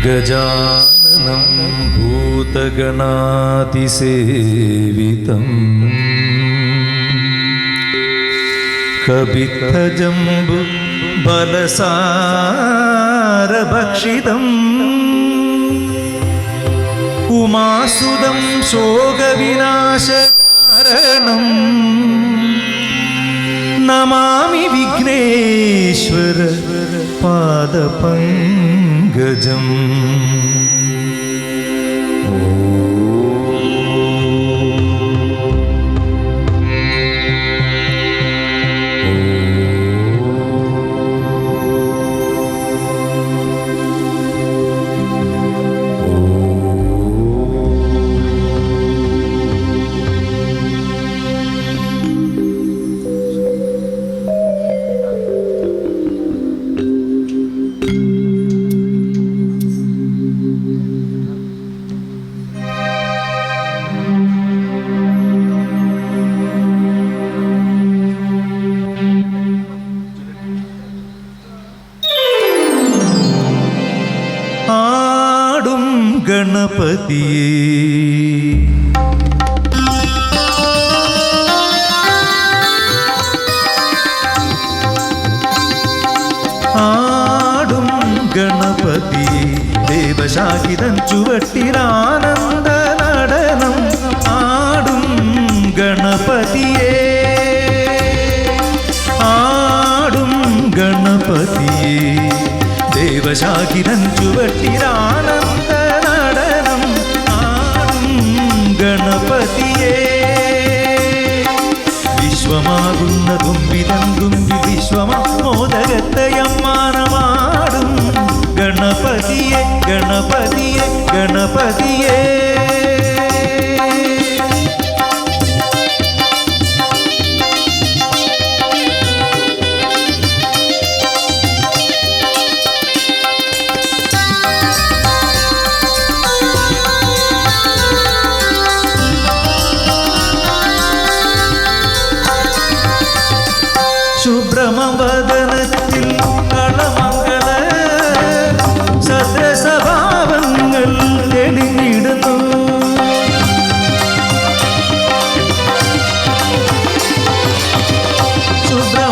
ഗജാനനം ഭൂതഗണാതിസേവിതം കപിത്തജംബു ബലസാരഭക്ഷിതം ഉമാസുതം ശോകവിനാശകാരണം നമാമി വിഘ്നേശ്വര പാദപങ്കജം. ഗണപതിയേ ആടും ഗണപതിയേ ദേവശാഹിതൻ ചുവട്ടിലാനന്ദ നടനം ആടും ഗണപതിയേ ആടും ഗണപതിയേ ദേവശാഹിതൻ ചുവട്ടിലാനന്ദ ഗണപതിയേ വിശ്വമാകുന്നതും വിതങ്കും വിശ്വമോദകത്തയമ്മാനമാടും ഗണപതിയേ ഗണപതിയേ ഗണപതിയേ. ശുഭ്രമവദനത്തിൽ കളമംഗള സദ്രസഭാവങ്ങൾ തെളിഞ്ഞിടുന്നു.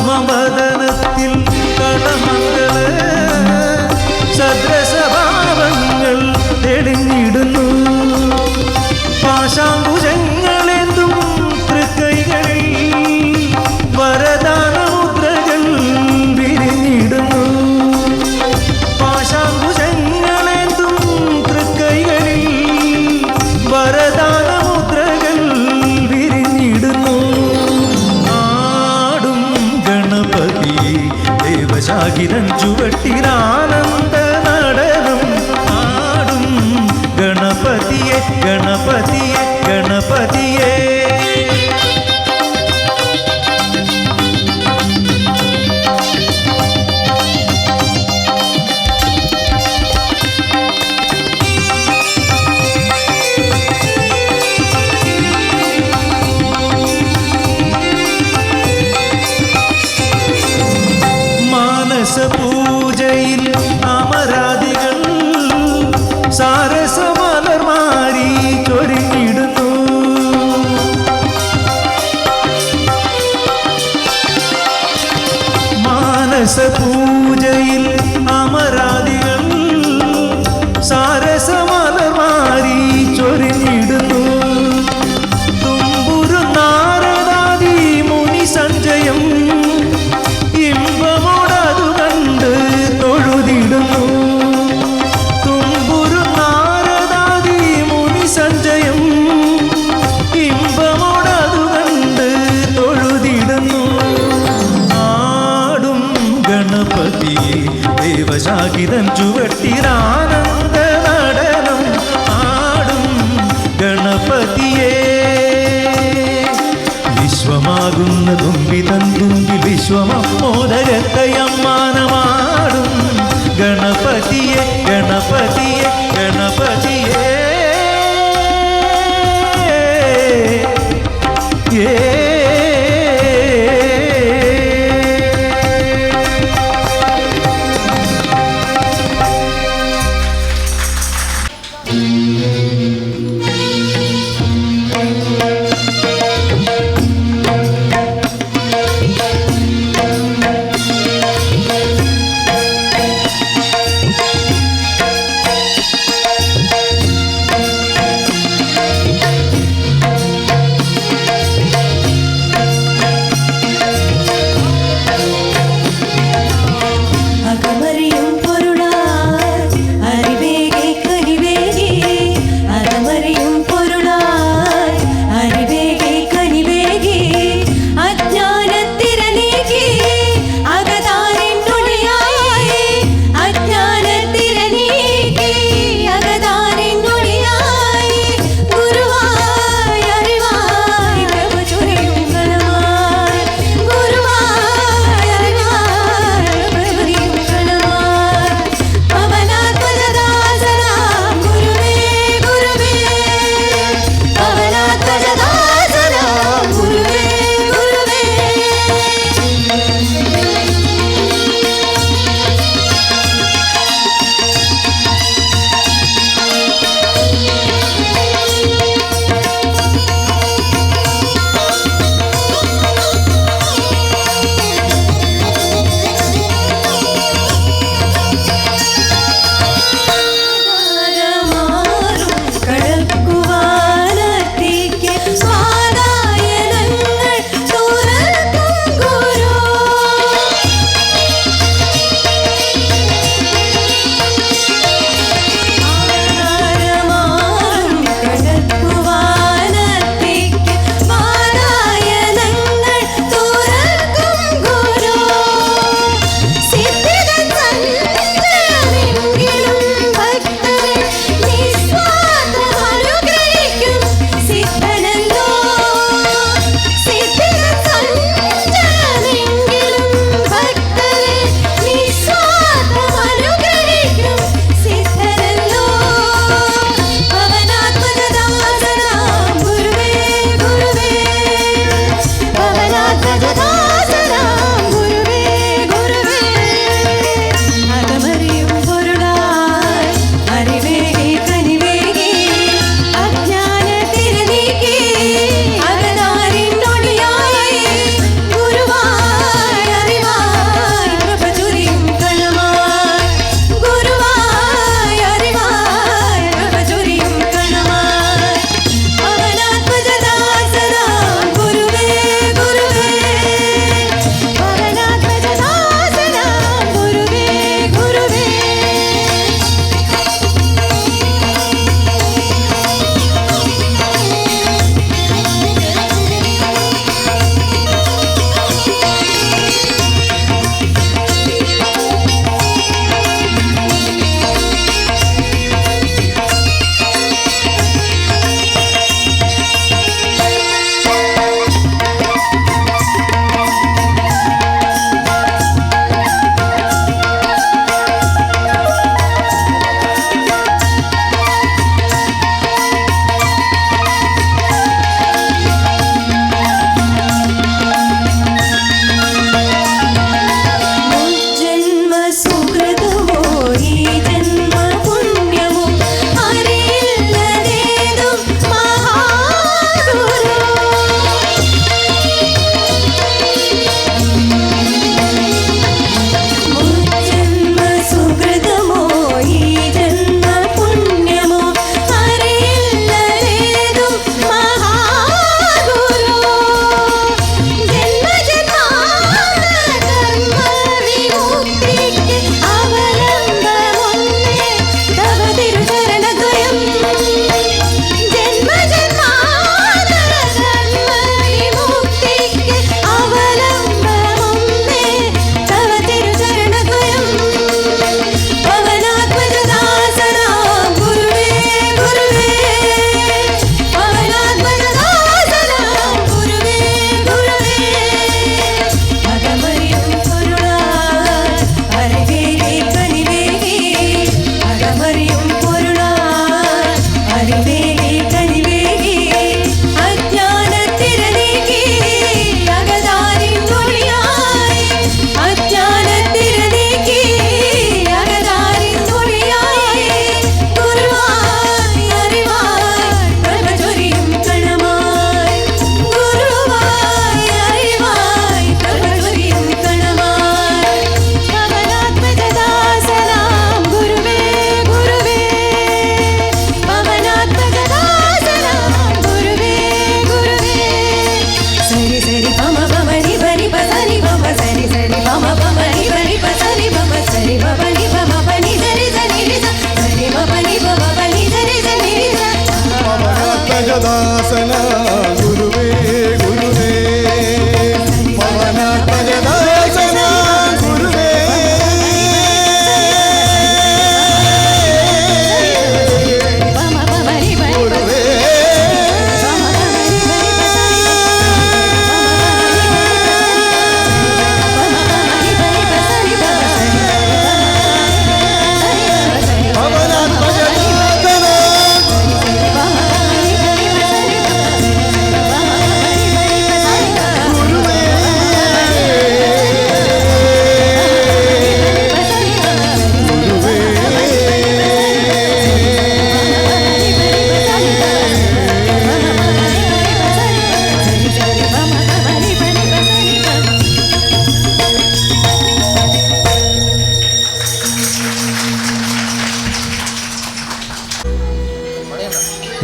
ശുഭ്രമവദനത്തിൽ കളമംഗള സദ്രസഭാവങ്ങൾ തെളിഞ്ഞിടുന്നു. പാശാംകുശങ്ങളെന്തും തൃക്കൈകളിൽ വരദാന ദേവശാഹിതൻ ചുവട്ടിലാനന്ദ നടനം ആടും ഗണപതിയേ ഗണപതിയേ ഗണപതിയേ. പൂജയിൽ അമരാദികൾ സാരസമലർമാരി ചൊരിഞ്ഞിടുന്നു. മാനസപൂജയിൽ അമരാദികൾ സാരസമലർമാരി ചൊരിഞ്ഞിടുന്നു. തുമ്പുരു നാരദാദി മുനി സഞ്ജയം തുമ്പുരു നാരദാദി മുനി സഞ്ജയം ഇമ്പമോടതു കണ്ട് തൊഴുതിടുന്നു. ആടും ഗണപതിയേ ദേവശാഹിതൻ ചുവട്ടിലാനന്ദ നടനം ആടും ഗണപതിയേ വിശ്വമാകുന്നതും വിതന്തുമ്പി വിശ്വമോദകത്തയമ്മാനമാടും ഗണപതിയേ ഗണപതിയേ ഗണപതിയേ.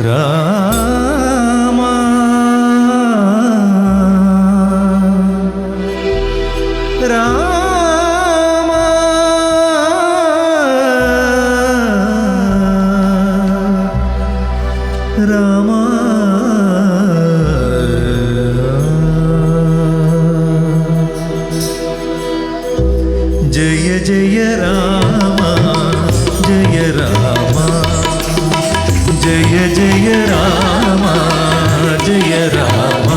രാമ രാമ രാമ ജയ ജയ രാമ ജയ രാമ ജയ ജയ രാമ ജയ രാമ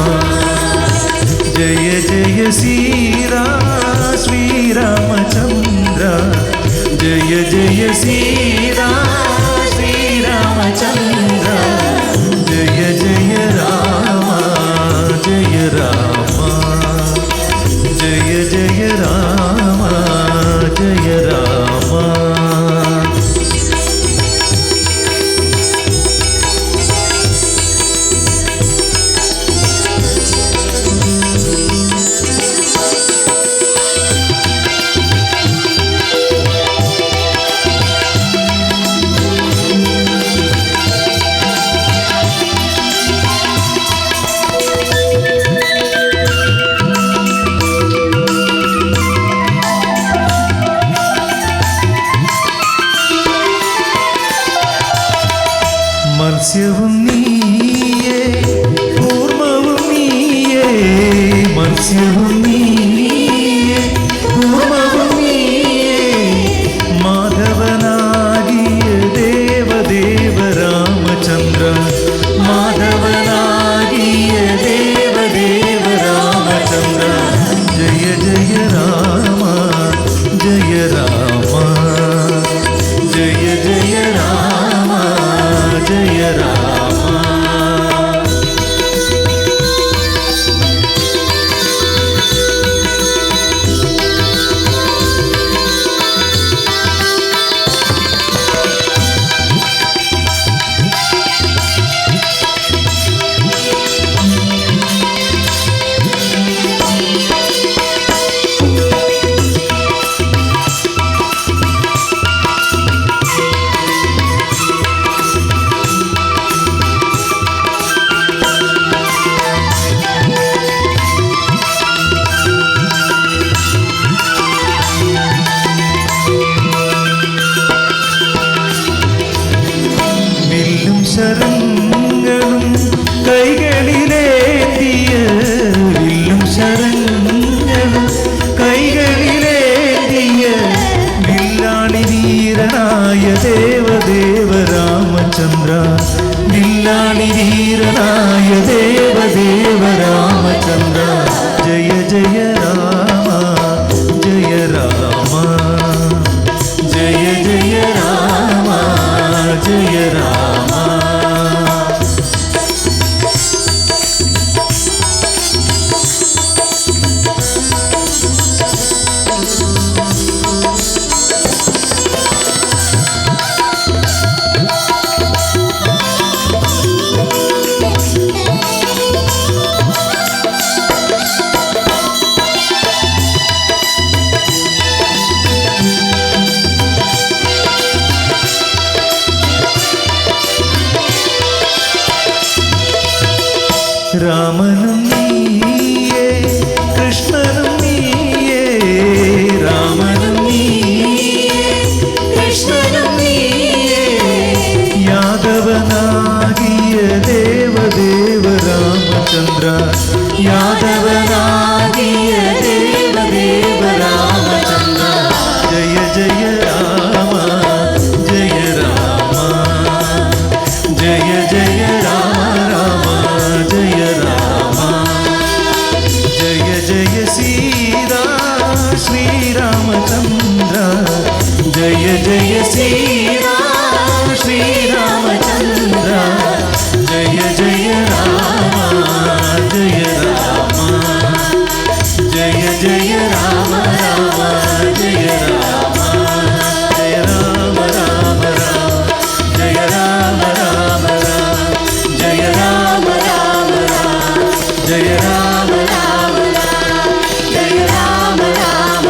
ജയ ജയ ശ്രീരാമചന്ദ്ര ജയ ജയ ശ്രീരാമചന്ദ്ര ജയ ജയ രാമ ജയ രാമ ജയ ജയ രാമ ജയ രാമ മത്സ്യവും നീയേ കൂർമ്മവും നീയേ മത്സ്യവും നീയേ കൂർമ്മവും നീയേ മാധവനാകിയ ദേവദേവ രാമചന്ദ്ര മാധവനാകിയ ദേവദേവ രാമചന്ദ്ര ജയ ജയ രാമ ജയ രാമ ജയ ജയ രാമ ജയ രാമ ശരങ്ങളും കൈകളിലേന്തിയ വില്ലും ശരങ്ങളും കൈകളിലേന്തിയ വില്ലാളി വീരനായ ദേവദേവ രാമചന്ദ്ര വില്ലാളി വീരനായ ദേവദേവ രാമചന്ദ്ര ജയ ജയ രാമ ജയ രാമ ജയ ജയ രാമ ജയ രാമ രാമനും നീയേ കൃഷ്ണനും നീയേ രാമനും നീയേ കൃഷ്ണനും നീയേ യാദവനാകിയ ദേവദേവ രാമചന്ദ്ര യാദവനാകിയ ദേവദേവ രാമചന്ദ്ര ജയ ജയ രാമ ജയ രാമ ജയ ജയ രാമ രാമ ജയ രാമ ജയ ജയ ശ്രീരാമചന്ദ്ര ജയ ജയ ശ്രീരാമചന്ദ്ര ജയ ജയ രാമ ജയ രാമ ജയ ജയ രാമ രാമ ജയ രാമ ജയ രാമ രാമ രാമ ജയ രാമ രാമ രാമ ജയ രാമ രാമ രാമ ജയ രാമ രാമ ജയ രാമ രാമ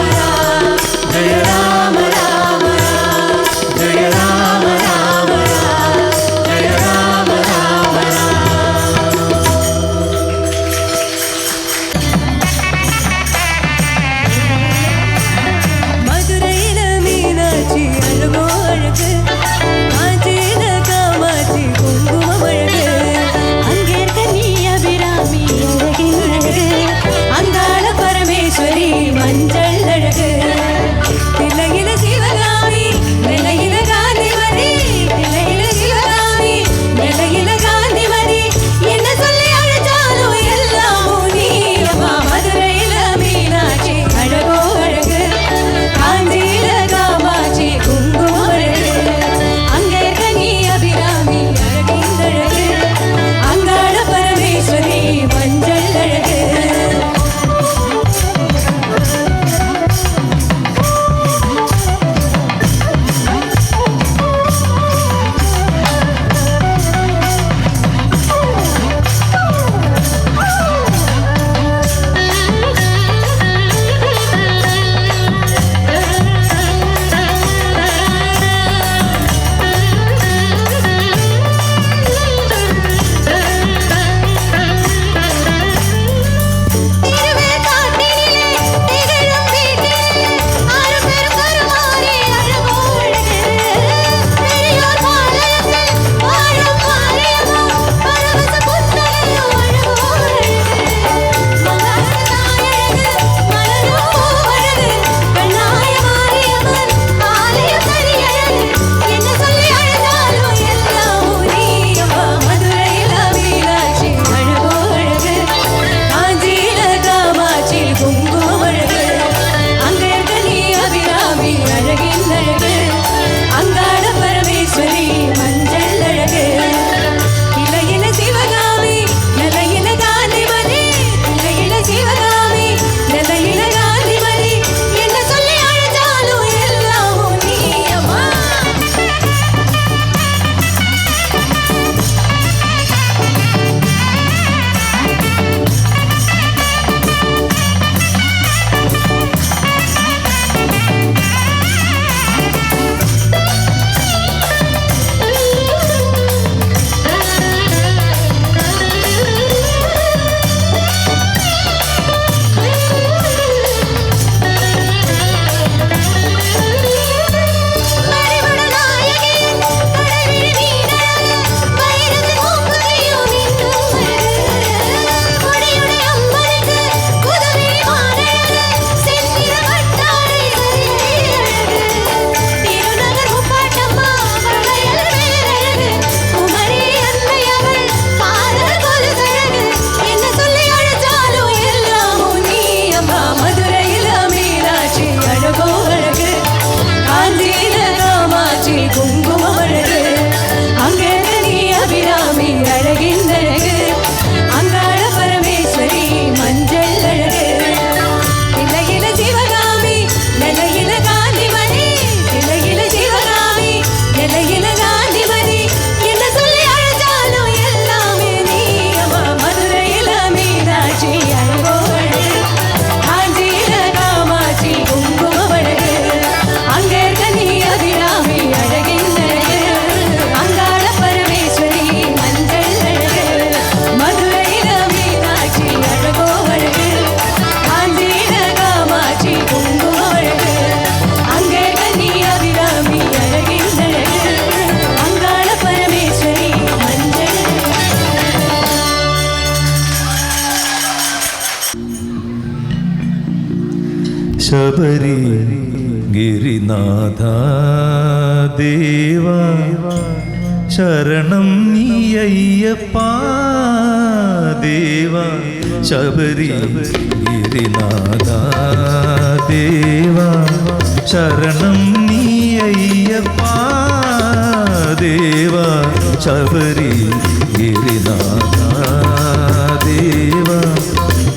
ജയ രാമ രാമ ജയ രാമ രാമ ശബരി ഗിരിനാഥ ദേവ ശരണം നീയയ്യപ്പ ദേവ ശബരി ഗിരിനാഥ ദേവ ശരണം നീയയ്യപ്പ ദേവ ശബരി ഗിരിനാഥ ദേവ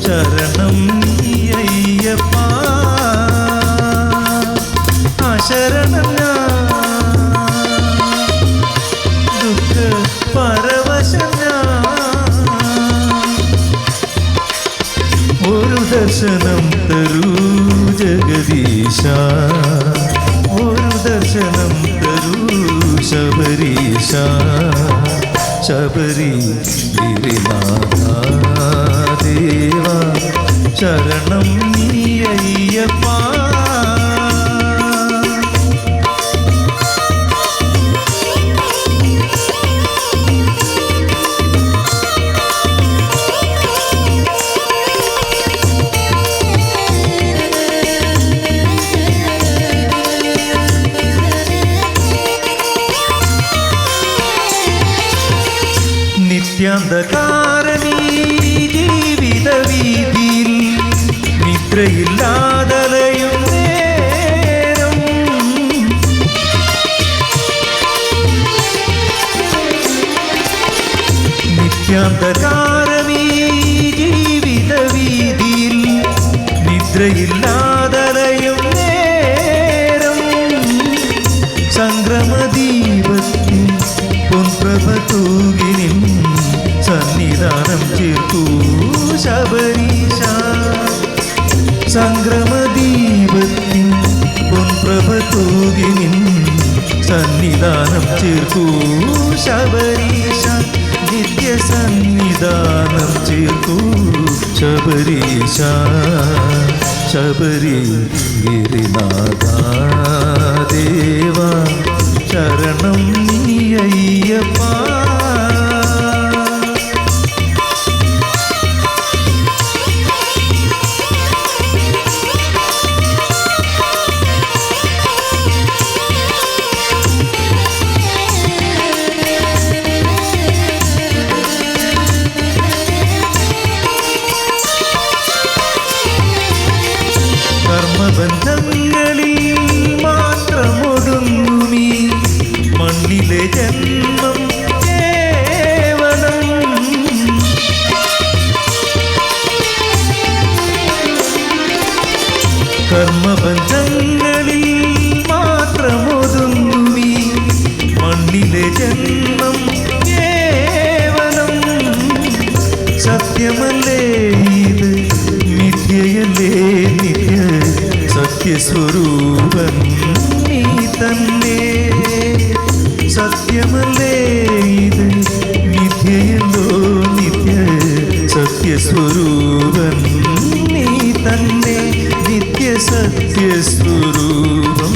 ശരണം നീയയ്യപ്പ ശരണം ദുഃഖ പരവശന ഒരു ദർശനം തരൂ ജഗദീശ ഒരു ദർശനം തരൂ ശബരീശ ശബരി ഗിരിനാഥ ദേവ ശരണം നീയയ്യപ്പ നിത്യാന്ധകാരണീ ജീവിത വീതിയിൽ നിദ്രയില്ലാതലയും നേരം നിത്യാന്ധകാരണീ ജീവിത വീതിയിൽ നിദ്രയില്ലാതലയും നേരം സംക്രമദീപത്തിൽ പൊൻപ്രഭ തൂകിനിൻ സന്നിധാനം ചേർക്കൂ ശബരീശ സംക്രമദീപത്തിൻ പൊൻപ്രഭ തൂകിനിൻ സന്നിധാനം ചേർക്കൂ ശബരീശ നിത്യസന്നിധാനം ചേർക്കൂ ശബരീശ ശബരി ഗിരിനാഥ ദേവ ശരണം നീയയ്യപ്പ കർമ്മബന്ധങ്ങളിൽ മാത്രമൊതുങ്ങുമീ മണ്ണിലെ ജന്മം കേവലം കർമ്മബന്ധങ്ങളിൽ മാത്രമൊതുങ്ങുമീ മണ്ണിലെ ജന്മം കേവലം സത്യമല്ലേ ഇത് മിഥ്യയല്ലേ നിത്യ സത്യസ്വരൂപൻ നീ തന്നെ സത്യമല്ലേ ഇത് മിഥ്യയല്ലോ നിത്യ സത്യസ്വരൂപൻ നീ തന്നെ നിത്യ സത്യസ്വരൂപം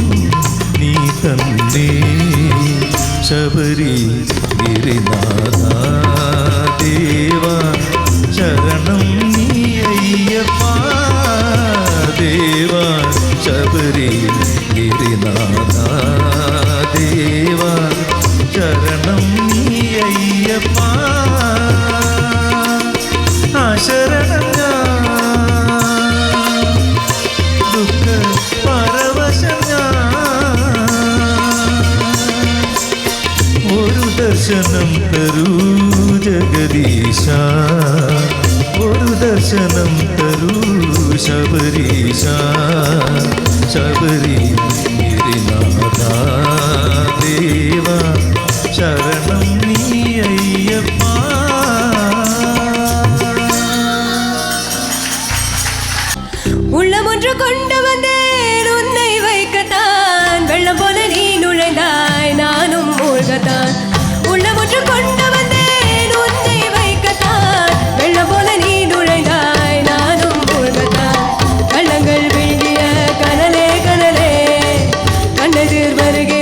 നീ തന്നെ ശബരി ഗിരിനാഥ ദേവ ശരണം നീയയ്യപ്പ ദേവ ശബരി ഗിരിനാഥ ദേവ ശരണം നീയയ്യപ്പ ശരണം ദുഃഖ പരവശന ഒരു ദർശനം തരൂ ജഗദീശ ഒരു ദർശനം തരൂ ശബരീശ ശബരി ഗിരിനാഥ ദേവ ശരണം നീയയ്യപ്പ உள்ளம் ஒன்று கொண்டு வந்தேன் உன்னை வைக்கத்தான் வெள்ளம் போல நீ நுழைந்தாய் நானும் மூழ்கத்தான் உள்ளம் ஒன்று கொண்டு வந்தேன் உன்னை வைக்கத்தான் வெள்ளம் போல நீ நுழைந்தாய் நானும் மூழ்கத்தான் கள்ளங்கள் விழுங்கிய கனலே கனலே கண்ணெதிர் வருகே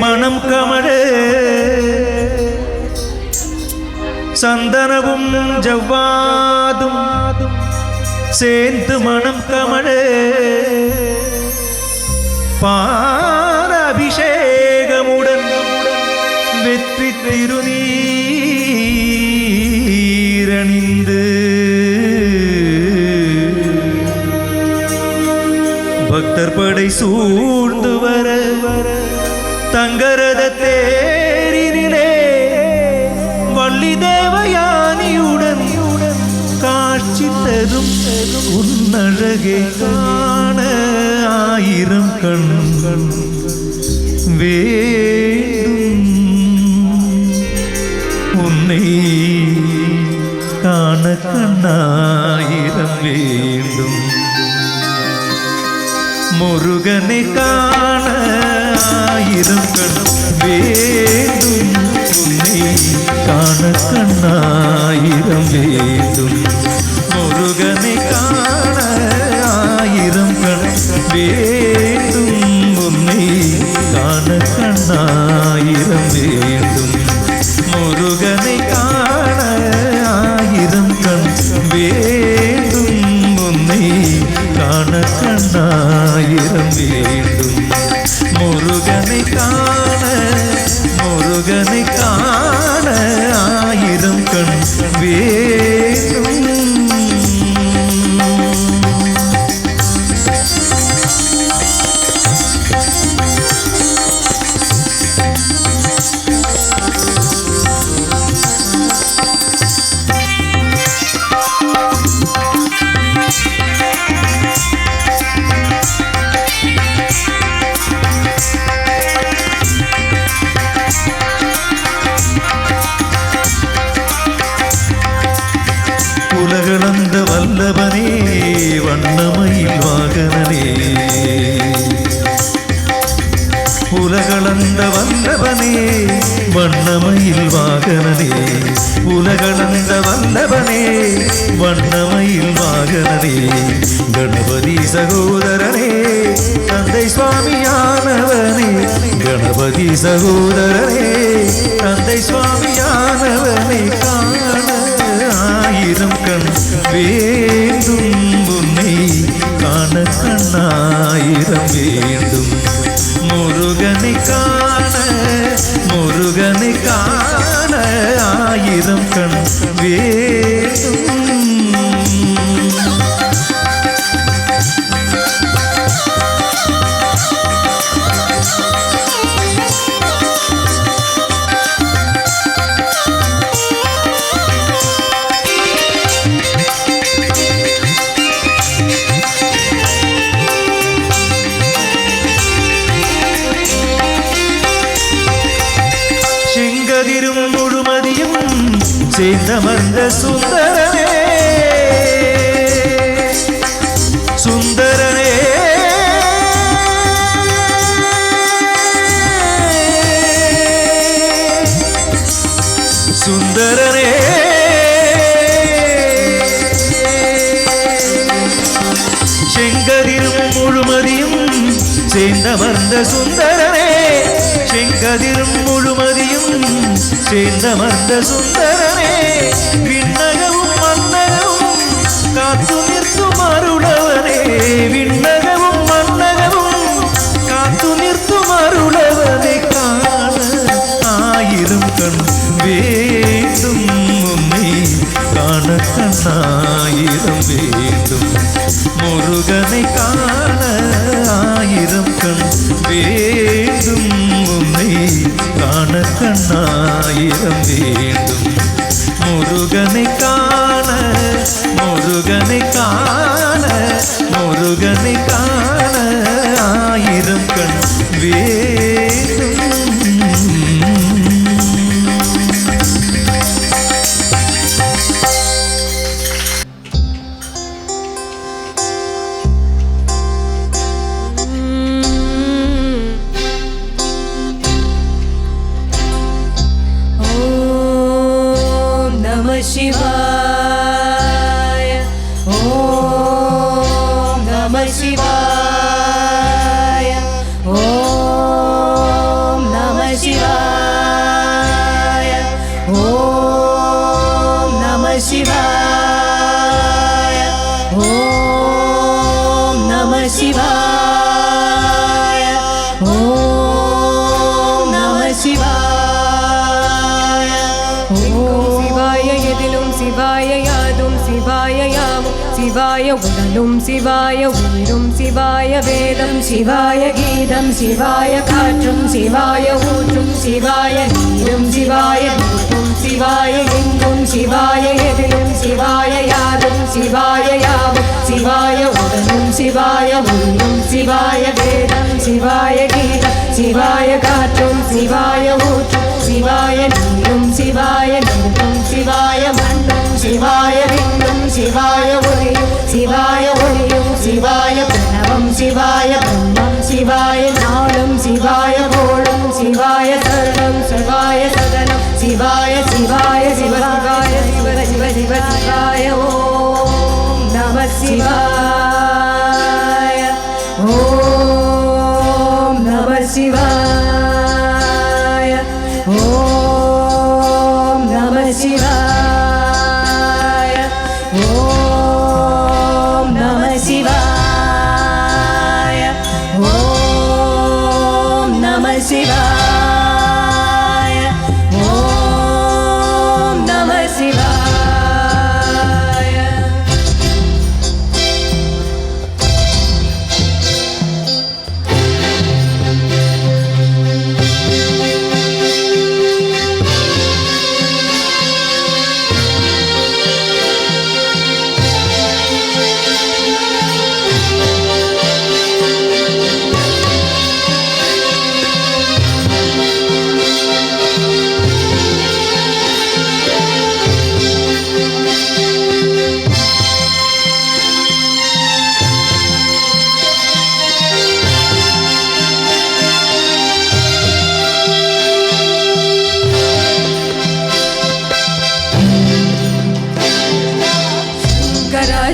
மனம் கமழ சந்தனவும் ஜவ்வாதும் சேர்ந்து மனம் கமழ பாராபிஷேகமுடன் வெற்றி திருநீரணிந்து பக்தர் படை சூழ்ந்து வர தங்கரத தேரினிலே வள்ளி தேவயானியுடன் காட்சி தரும் உன்னழகை காண ஆயிரம் கண் வேண்டும் உன்னை காண கண்ணாயிரம் வேண்டும் முருகனை காண ஆயிரம் கண் வேண்டும் உன்னை காண கண்ணாயிரம் வேண்டும் முருகனை காண ஆயிரம் கண் வேண்டும் உன்னை காண கண்ணாயிரம் வேண்டும் முருகனை காண ஆயிரம் கண் வேண்டும் உன்னை காண கண்ணாயிரம் வேண்டும் முருகனை காண ஆயிரம் கண் வேண்டும். உலகளந்த வல்லவனே வண்ணமயில் வாகனனே உலகளந்த வல்லவனே வண்ணமயில் வாகனனே உலகளந்த வல்லவனே வண்ணமயில் வாகனனே கணபதி சகோதரனே தந்தை சுவாமியானவனே கணபதி சகோதரனே தந்தை சுவாமியானவனே காண ஆயிரம் கண் வேண்டும் உன்னை காண கண்ணாயிரம் வேண்டும் முருகனை காண ஆயிரம் கண் வேண்டும். செங்கதிரும் முழுமதியும் சேர்ந்தமர்ந்த சுந்தரனே சுந்தரனே சுந்தரனே செங்கதிரும் முழுமதியும் சேர்ந்தமர்ந்த சுந்தரனே செங்கதிரும் முழுமதியும் சேர்ந்தமர்ந்த சுந்தரனே விண்ணகமும் மன்னகமும் காத்து நிற்கும் அருளவனே விண்ணகமும் மன்னகமும் காத்து நிற்கும் அருளவனை காண ஆயிரம் கண் வேண்டும் உன்னை காண கண்ணாயிரம் வேண்டும் முருகனை காண ஆயிரம் கண் வேண்டும் உன்னை காண கண்ணாயிரம் வேண்டும் முருகனை காண ஆயிரம் கண் வேண்டும். Namah Shivaya. சிவாய ஓம் நம சிவாய ஓம் நம சிவாய ஓம் சிவாய எதிலும் சிவாய யாதும் சிவாய யாவும் சிவாய உடலும் சிவாய உயிரும் சிவாய வேதம் சிவாய கீதம் சிவாய காற்றும் சிவாய ஊற்றும் சிவாய நீரும் சிவாய தீபம் சிவாய எங்கும் சிவாய எதிலும் சிவாய யாதும் சிவாய யாவும் சிவாய உடலும் சிவாய உயிரும் சிவாய வேதம் சிவாய கீதம் சிவாய காற்றும் சிவாய ஊற்றும் சிவாய நீரும் சிவாய தீபம் சிவாய மண்ணும் சிவாய விண்ணும் சிவாய ஒளியும் சிவாய ஒளியும் சிவாய பிரணவம் சிவாய பிரம்மம் சிவாய நாளும் சிவாய கோளும் சிவாய சரணம் சிவாய சதனம் சிவாய சிவாய சிவ சிவாய சிவ சிவ சிவ சிவாய ஓம் நம சிவாய ஓம் நம சிவாய ஓம் நம சிவாய ஓம் நம சிவாய ஓம் நம சிவாய ஓம் நம சிவாய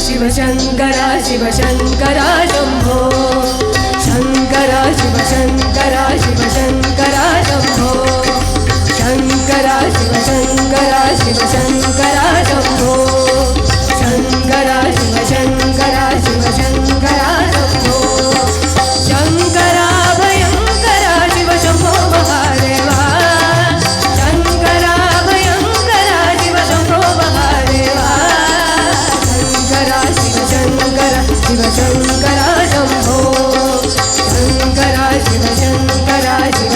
शिव शंकरा शिव शंकरा शंभो शंकरा शिव शंकरा शिव शंकरा शंभो शंकरा शिव शंकरा शिव शंकरा शंभो शंकरा शिव शंकरा शिव शंकरा शंभो शंकरा भयंकरा शिव शंभो महादेवा शंकरा भयंकरा शिव शंभो महादेवा शंकरा शिव शंकरा शिव शंकरा शंभो शंकरा शिव शंकरा शिव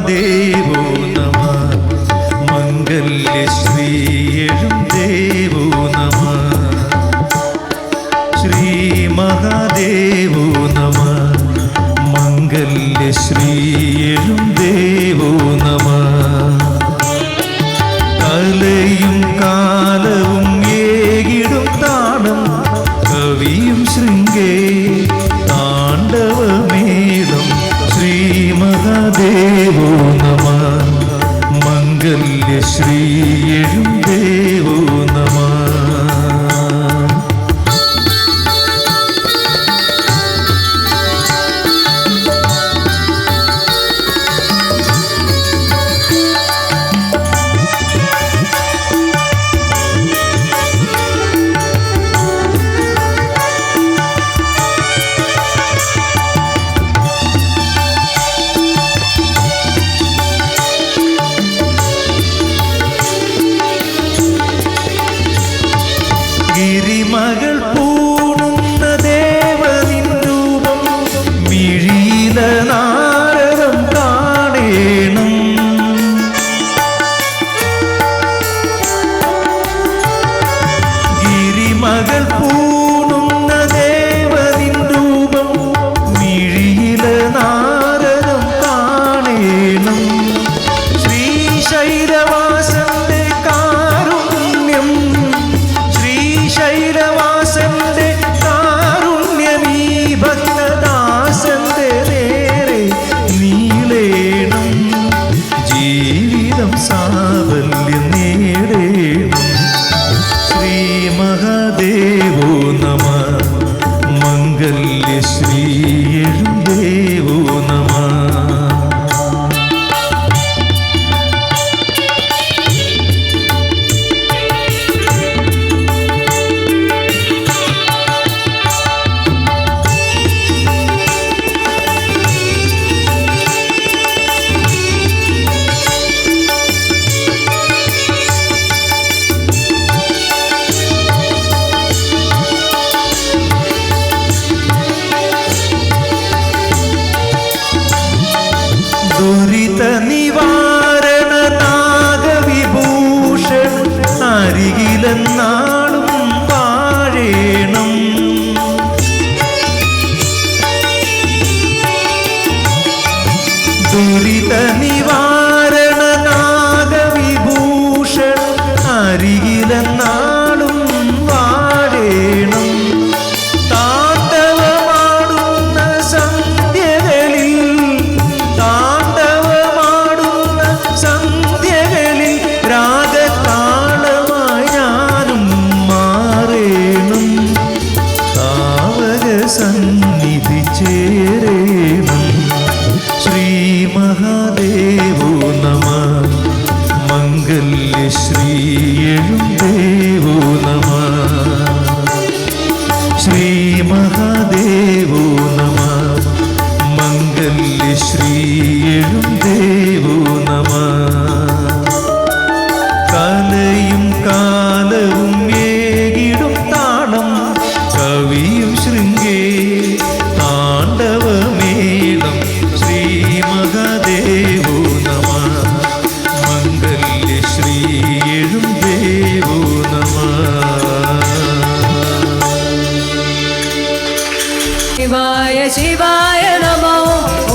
महादेवो नमः मङ्गल्यश्री देवो नमः श्री महादेवो नमः मङ्गल्यश्री देवो नमः കലയും കാലവും ഏകിടും താളം കവിയും ശൃംഗേ താണ്ഡവമേളം ശ്രീ മഹാദേവോ നമഃ മംഗല്യശ്രീ ദേവോ നമഃ ഗിരിമകൾ പൂണുന്ന ദേവനിൻ രൂപം മിഴിയില നാരദം കാണേണം ഗിരിമകൾ പൂണുന്ന ദേവനിൻ രൂപം മിഴിയില നാരദം കാണേണം ശ്രീശൈലവാസന്റെ കാരുണ്യം ശൈലവാസന്റെ കാരുണ്യമീ ഭക്തദാസന്റെ നേരെ നീളേണം ജീവിതം സാഫല്യം നേടേണം ശ്രീ മഹാദേവോ നമഃ മംഗല്യശ്രീ ദേവോ നമഃ ദുരിത നിവാരണ നാഗവിഭൂഷൺ അരികിലെന്നാളും വാഴേണം ദുരിത നിവാരണ നാഗവിഭൂഷൺ അരികിലെന്നാളും വാഴേണം താണ്ഡവമാടുന്ന സന്ധ്യകളിൽ സന്ധ്യകളിൽ രാഗതാളമായി ഞാനും മാറേണം താവക സന്നിധി ചേരേണം ശ്രീ മഹാദേവോ നമഃ മംഗല്യശ്രീ ദേവോ നമഃ ശ്രീ മഹാദേവോ നമഃ മംഗല്യശ്രീ ദേവോ നമഃ കലയും കാലവും ഏകിടും താളം കവിയും ശൃംഗേ താണ്ഡവമേളം ശ്രീ മഹാദേവോ നമഃ മംഗല്യശ്രീ ദേവോ നമഃ शिवाय शिवाय नमो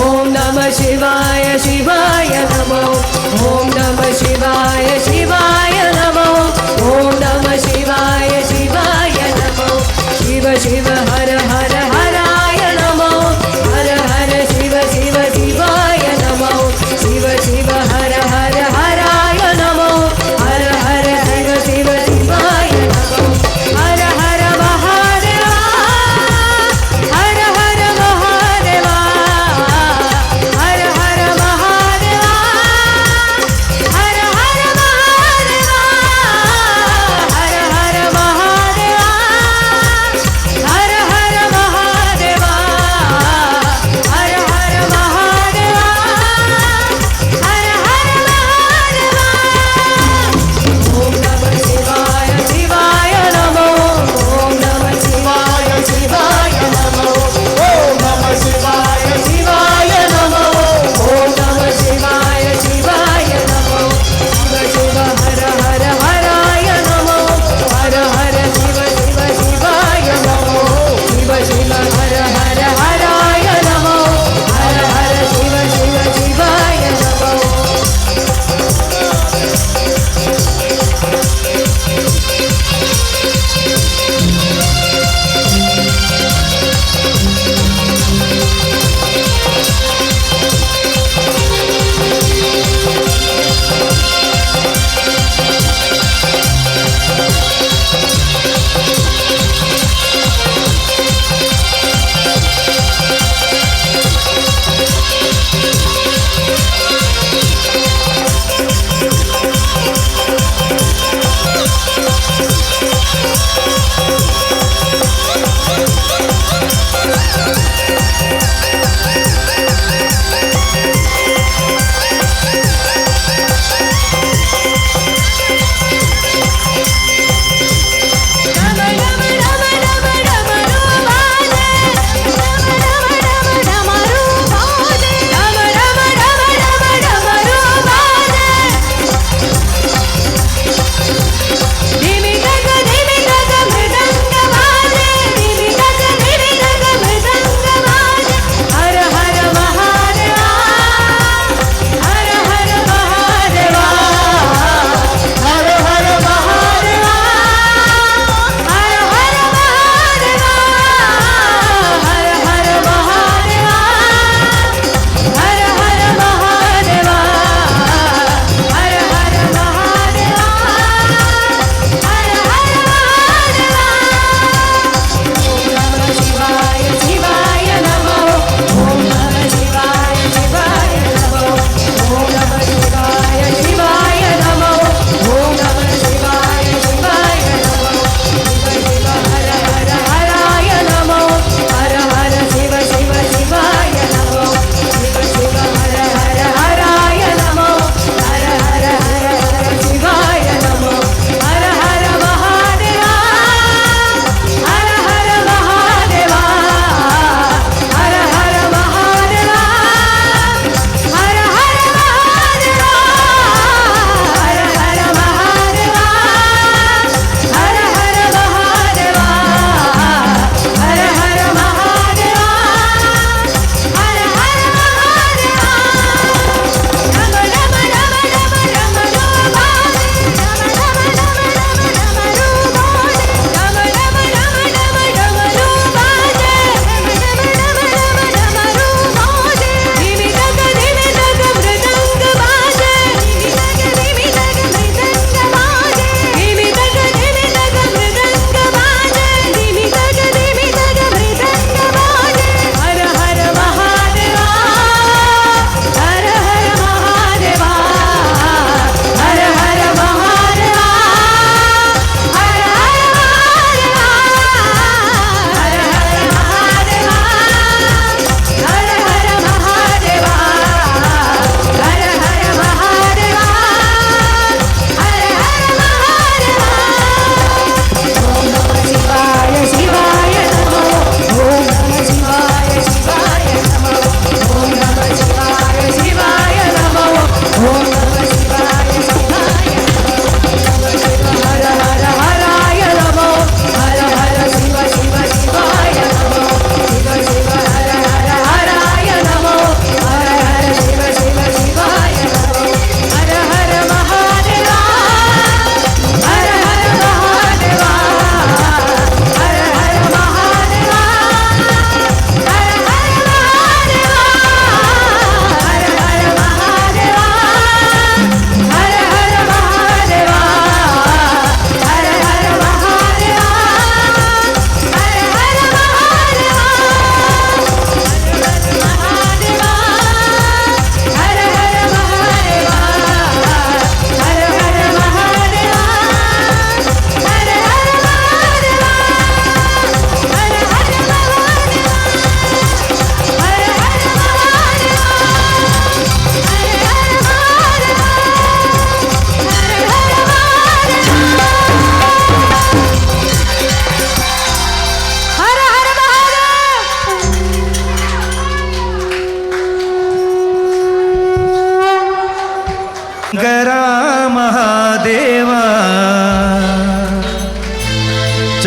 ॐ नमः शिवाय शिवाय नमो ॐ नमः शिवाय शिवाय नमो ॐ नमः शिवाय शिवाय नमो शिव शिव हर हर हराय नमो हर हर शिव शिव शिवाय नमो शिव शिव हर हर हराय नमो हर हर शिव शिव शिवाय नमो हर हर महादेवा हर हर महादेवा हर हर महादेवा हर हर महादेवा हर हर महादेवा हर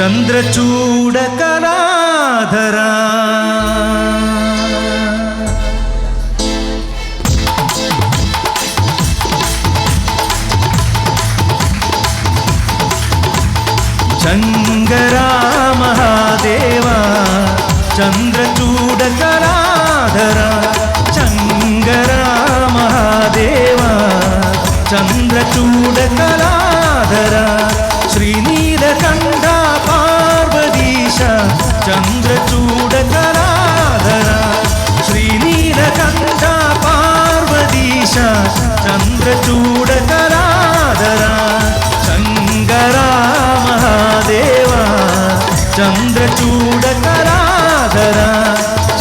ചന്ദ്രചൂഡ കലാധര ശങ്കരാ മഹാദേവ ചന്ദ്രചൂഡ കലാധര ശങ്കരാ മഹാദേവ ചന്ദ്രചൂഡ കലാധര ശ്രീനീലകണ്ഠ പാർവതീശ ചന്ദ്രചൂഡ കലാധര ശ്രീനീലകണ്ഠ പാർവതീശ ചന്ദ്രചൂഡ കലാധര ശങ്കരാ മഹാദേവ ചന്ദ്രചൂഡ കലാധര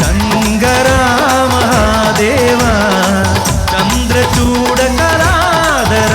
ശങ്കരാ മഹാദേവ ചന്ദ്രചൂഡ കലാധര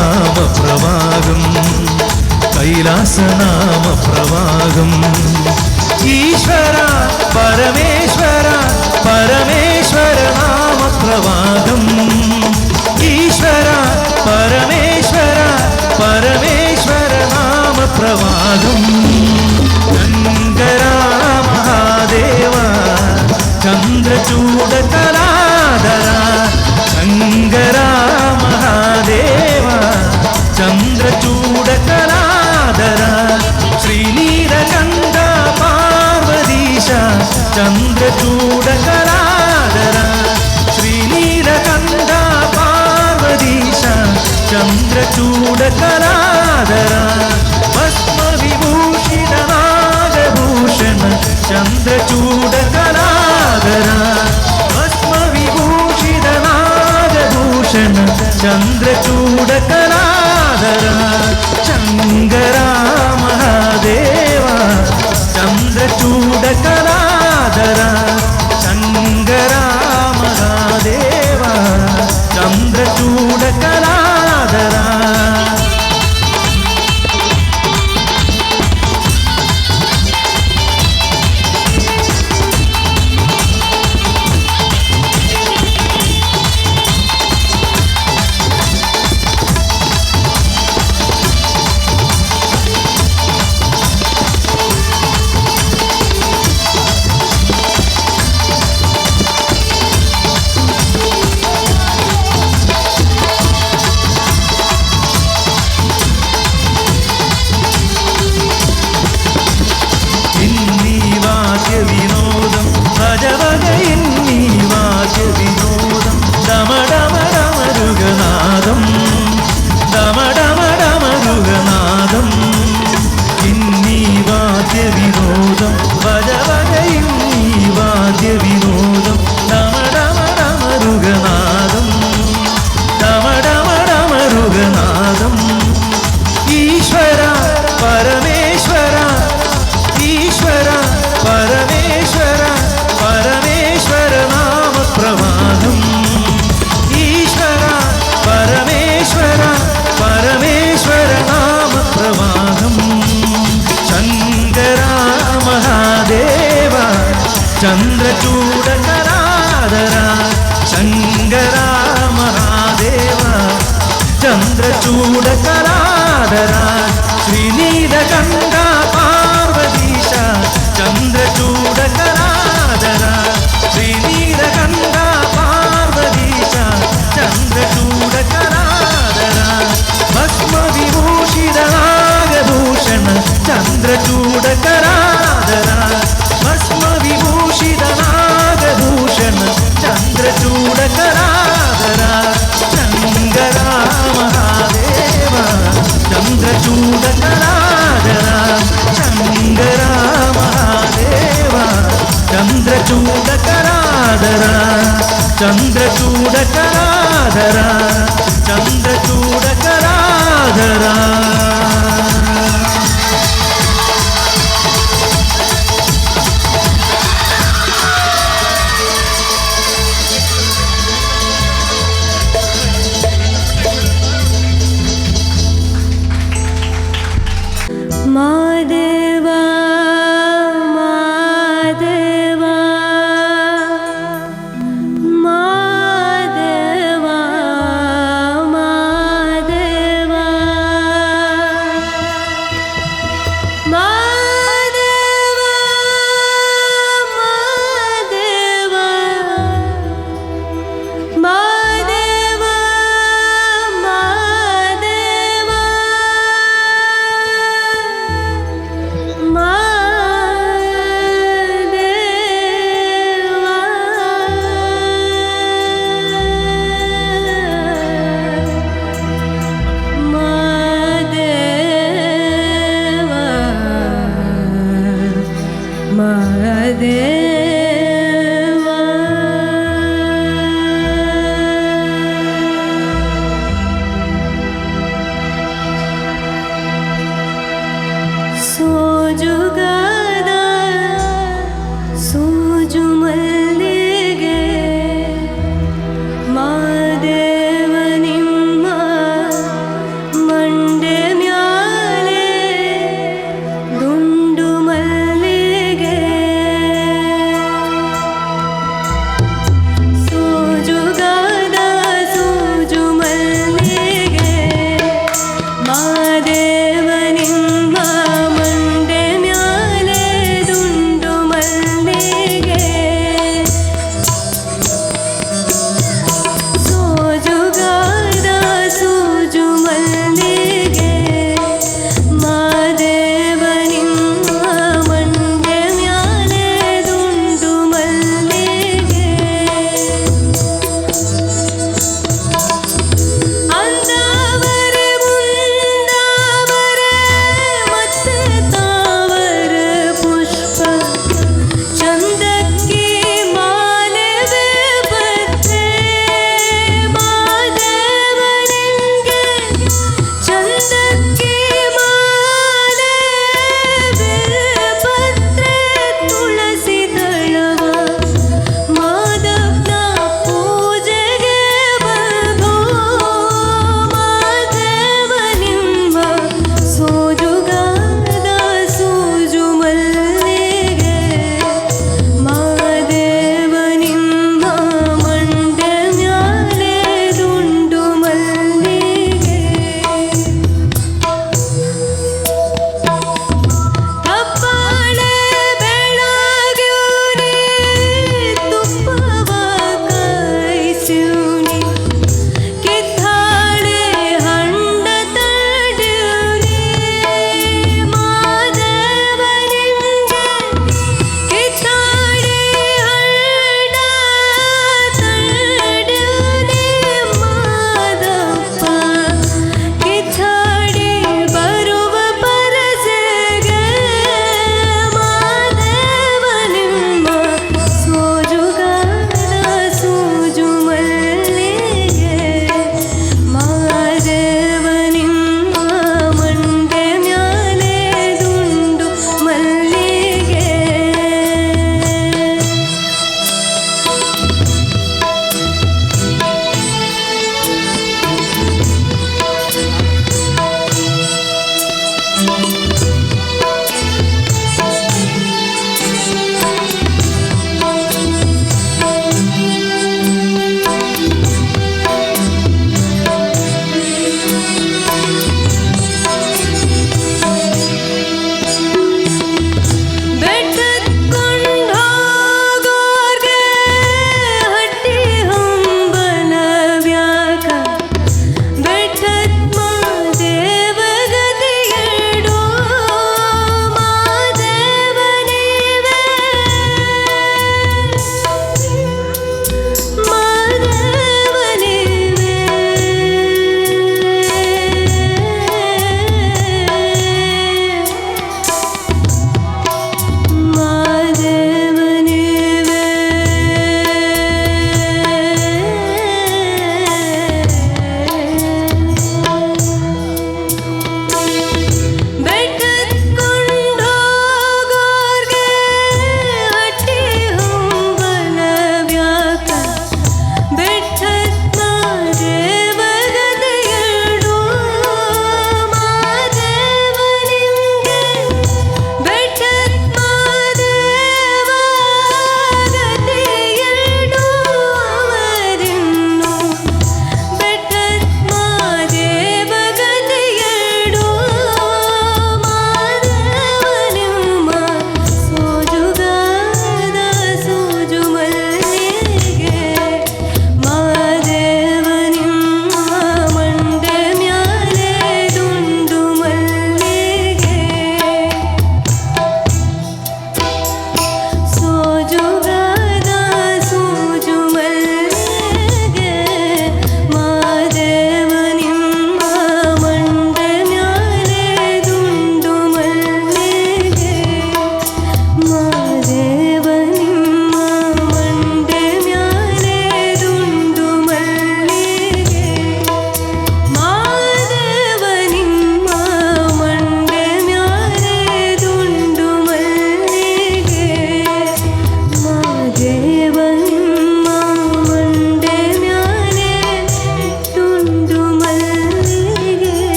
കൈലാസനാമപ്രവാഹം കൈലാസനാമപ്രവാഹം ഈശ്വര പരമേശ്വര പരമേശ്വര നാമപ്രവാഹം ഈശ്വര പരമേശ്വര പരമേശ്വര നാമപ്രവാഹം ശങ്കരാ മഹാദേവ ചന്ദ്രചൂഡ കലാധര ശങ്കരാ മഹാദേവ ചന്ദ്രചൂഡ കലാധര ശ്രീനീലകണ്ഠ പാർവതീശ ചന്ദ്രചൂഡ കലാധര ശ്രീനീലകണ്ഠ പാർവതീശ ചന്ദ്രചൂഡ കലാധര ഭസ്മവിഭൂഷിത നാഗഭൂഷണ ചന്ദ്രചൂഡ കലാധര ഭസ്മവിഭൂഷിത നാഗഭൂഷണ ചന്ദ്രചൂഡ കലാധര ശങ്കരാ മഹാദേവ ചന്ദ്രചൂഡ കലാധര ശങ്കരാ മഹാദേവ ചന്ദ്രചൂഡ കലാധര വിനോദം ഭജവക എന്നീ വാദ്യ വിനോദം ഡമഡമഡമരുഗനാദം ഡമഡമഡമരുഗനാദം എന്നീ വാദ്യ വിനോദം ഭജവക എന്നീ വാദ്യ വിനോദം ഡമഡമഡമരുഗനാദം ഡമഡമഡമരുഗനാദം ഈശ്വര പരമേശ്വര ഈശ്വര പരമേശ്വര പരമേശ്വര നാമപ്രവാഹം ഈശ്വര പരമേശ്വര പരമേശ്വര നാമപ്രവാഹം ശങ്കരാ മഹാദേവ ചന്ദ്രചൂഡ കലാധര ശങ്കരാ മഹാദേവ ചന്ദ്രചൂഡ കലാധര ശ്രീനീലകണ്ഠ പാർവതീശ ചന്ദ്രചൂഡ കലാധര ശ്രീനീലകണ്ഠ പാർവതീശ ചന്ദ്രചൂഡ കലാധര ഭസ്മവിഭൂഷിത നാഗഭൂഷണ ചന്ദ്രചൂഡ കലാധര ഭസ്മവിഭൂഷിത നാഗഭൂഷണ ചന്ദ്രചൂഡ കലാധര ശങ്കരാ മഹാദേവ ചന്ദ്രചൂഡ കലാധര ശങ്കരാ മഹാദേവ ಚಂದ್ರಚೂಡಕರಾದರ ಚಂದ್ರಚೂಡಕರಾದರ ಚಂದ್ರಚೂಡಕರಾದರ ಮಾದೇವಾ ಮಾದೇವಾ ಮಾದೇವಾ ಮಾದೇವಾ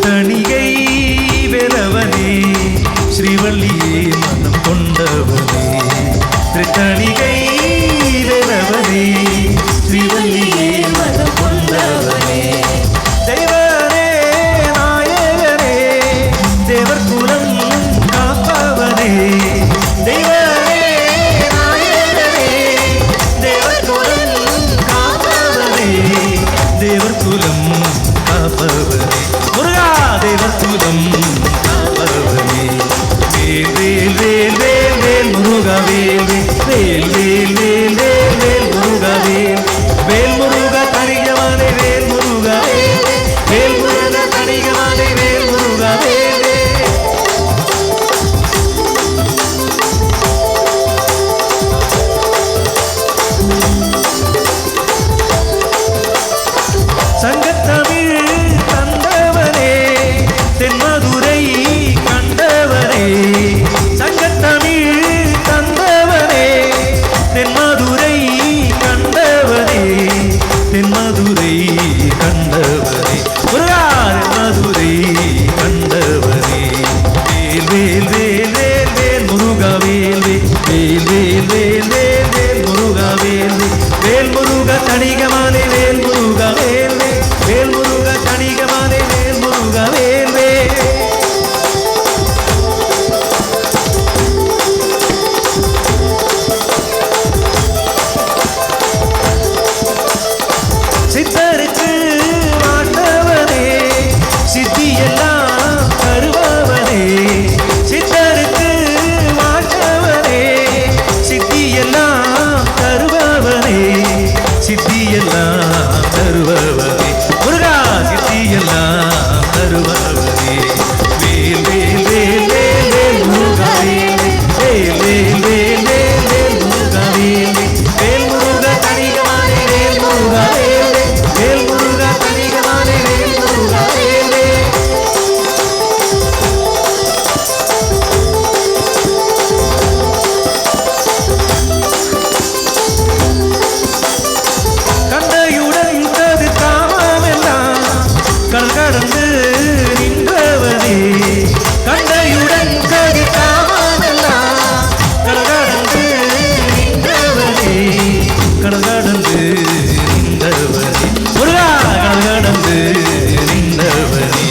திருத்தணிகை வேலவனே ஸ்ரீவல்லியே மனம் கொண்டவனே திருத்தணிகை வேலவனே ஸ்ரீவல்லியே மனம் கொண்டவனே தெய்வனே நாயகனே தேவர் குலம் காப்பவனே தெய்வனே நாயகனே தேவர் குலம் காப்பவனே தேவர் குலம் காப்பவனே முருகா தேவர் குலம் காப்பவனே வேல் வேல் வேல் வேல் வேல் முருகா வேல் வேல் வேல் வேல் வேல் வேல் முருகா வேல் வேல் முருகா தனிகவானே வேல் முருகா வேல் வேல் முருகா தனிகவானே வேல் முருகா வேல் சங்கத்தமிழ் தந்தவனே தென்மதுரை கண்டவனே சங்கத்தமிழ் தந்தவனே தென்மதுரை கண்டவனே தென்மதுரை கண்டவனே முருகா தென்மதுரை கண்டவனே வேல் வேல் வேல் வேல் வேல் முருகா வேல் வேல் வேல் வேல் வேல் வேல் முருகா வேல் வேல் முருகா தணிகமானே வேல் முருகா வேல் வேல் முருகா தணிகமானே வேல் முருகா வேல் வேல் சித்தருக்கு மாட்டவனே சித்தியெல்லாம் தருபவனே சித்தருக்கு மாட்டவனே சித்தியெல்லாம் தருபவனே சித்தியெல்லாம் தருபவனே முருகா சித்தியெல்லாம் தருபவனே வேல் வேல் வேல் வேல் வேல் முருகா வேல் வேல் வேல் வேல் வேல் முருகா வேல் வேல் முருகா தனிகமானே வேல் முருகா வேல் வேல் முருகா தனிகமானே வேல் முருகா வேல் கண்டையுடன் கது காமமெல்லாம் கடந்து நின்றவனே கண்டையுடன் கது காமமெல்லாம் கடந்து நின்றவனே கடந்து நின்றவனே முருகா கடந்து நின்றவனே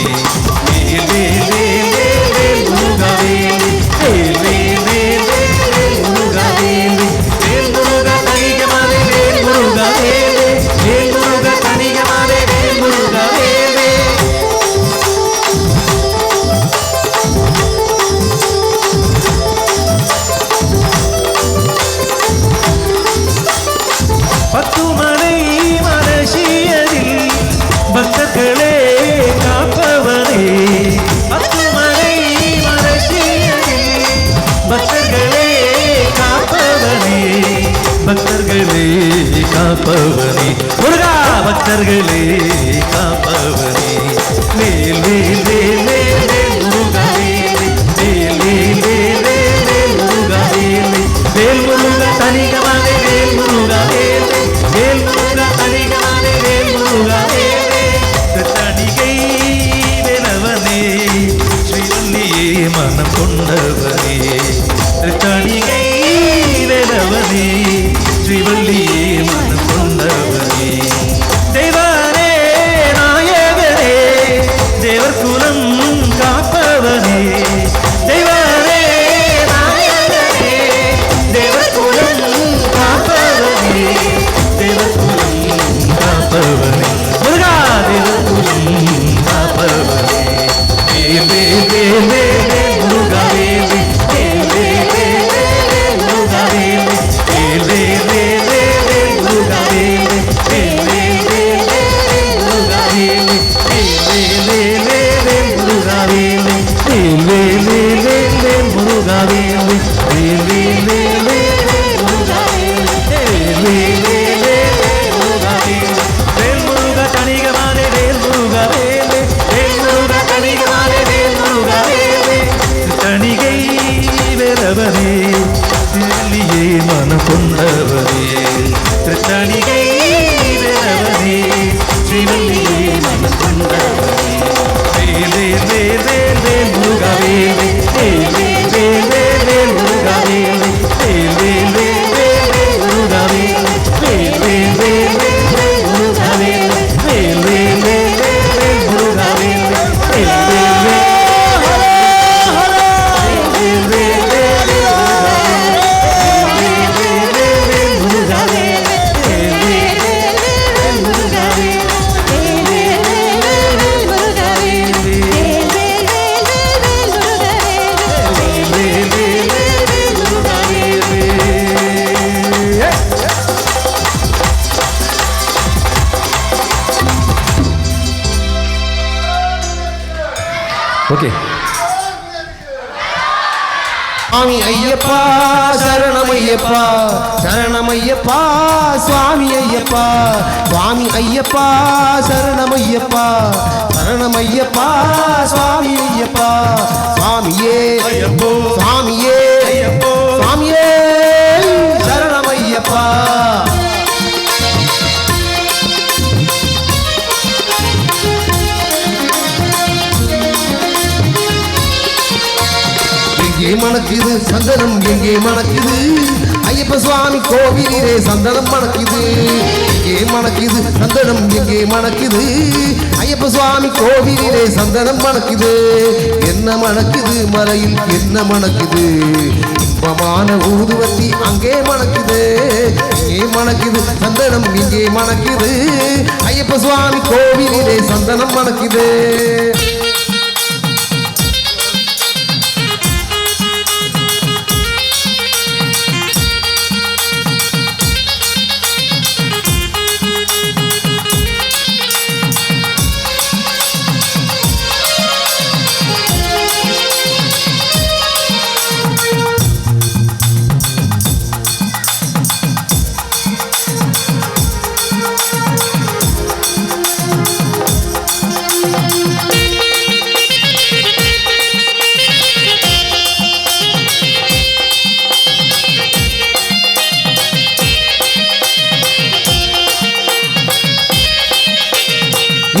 வேல் வேல் வேல் வேல் வேல் முருகா வேல் வேல் வேல் வேல் வேல் முருகா வேல் வேல் முருகா தனிகமானே வேல் முருகா வேல் வேல் முருகா தனிகமானே வேல் முருகா வேல் பத்துமலை மலசியதில் பக்தர்களே காப்பவனே பத்துமலை மலசியதில் பக்தர்களே காப்பவனே பக்தர்களே காப்பவனே முருகா பக்தர்களே காப்பவனே வேல் வேல் வேல் வேல் வேல் முருகா வேல் வேல் வேல் வேல் வேல் வேல் முருகா வேல் வேல் முருகா தனிகமானே வேல் முருகா வேல் வேல் முருகா தனிகமானே வேல் முருகா வேல் தணிகை வேலவனே ஸ்ரீவல்லியே மனம் கொண்டவனே தணிகை வேலவனே ஸ்ரீவல்லியே மனம் கொண்டவனே தெய்வனே நாயகனே தேவர் குலம் காப்பவனே தெய்வனே நாயகனே தேவர் குலம் காப்பவனே தேவர் குலம் காப்பவனே முருகா தேவர் குலம் காப்பவனே வேல் வேல் வேல் வேல் வேல் முருகா வேல் வேல் வேல் வேல் வேல் வேல் முருகா வேல் வேல் வேல் வேல் வேல் வேல் முருகா ஓகே. சுவாமி ஐயப்பா சரணம் ஐயப்பா சரணம் ஐயப்பா சுவாமி ஐயப்பா சுவாமி ஐயப்பா சரணம் ஐயப்பா சரணம் ஐயப்பா சுவாமி ஐயப்பா சுவாமியே ஐயப்போ சுவாமியே ஐயப்போ சுவாமியே சரணம் ஐயப்பா. எங்கே மணக்குது சந்தனம் எங்கே மணக்குது ஐயப்ப சுவாமி கோவிலே சந்தனம் மணக்குது. எங்கே மணக்குது சந்தனம் எங்கே மணக்குது ஐயப்ப சுவாமி கோவிலே சந்தனம் மணக்குது. என்ன மணக்குது மலையில் என்ன மணக்குது இன்பமான ஊதுவத்தி அங்கே மணக்குது. எங்கே மணக்குது சந்தனம் எங்கே மணக்குது ஐயப்ப சுவாமி கோவிலே சந்தனம் மணக்குது.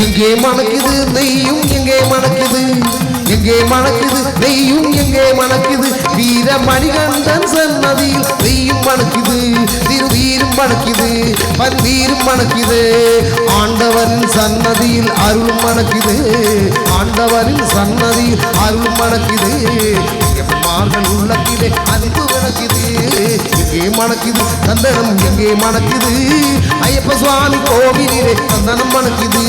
எங்கே மணக்குது நெய்யும் எங்கே மணக்குது எங்கே மணக்குது நெய்யும் எங்கே மணக்குது வீர மணிகண்டன் சன்னதியில் நெய்யும் மணக்குது திருவீரும் மணக்குது பன்வீரும் மணக்குது ஆண்டவரின் சன்னதியில் அருள் மணக்குது ஆண்டவரின் சன்னதியில் அருள் மணக்குது. எம்மார்கள் உள்ளத்திலே அன்பு மணக்குது. எங்கே மணக்குது சந்தனம் எங்கே மணக்குது ஐயப்ப சுவாமி கோவிலே சந்தனம் மணக்குது.